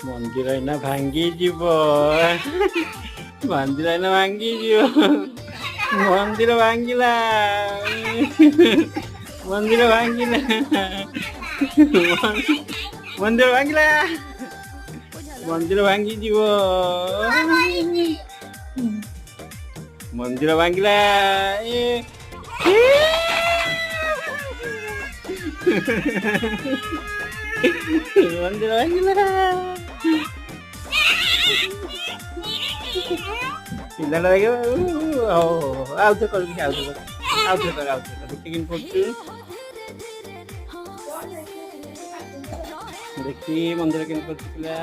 मंदिर ना भांगी जीव मंदिर ना भांगी जीव मंदिर भांगिला मंदिर भांगिला मंदिर भांगिला मंदिर भांगी जीव मंदिर भांगिला मंदिर भांगिला पिलाटा देखिए आउथे कर देखिए देखी मंदिर के पिला पिला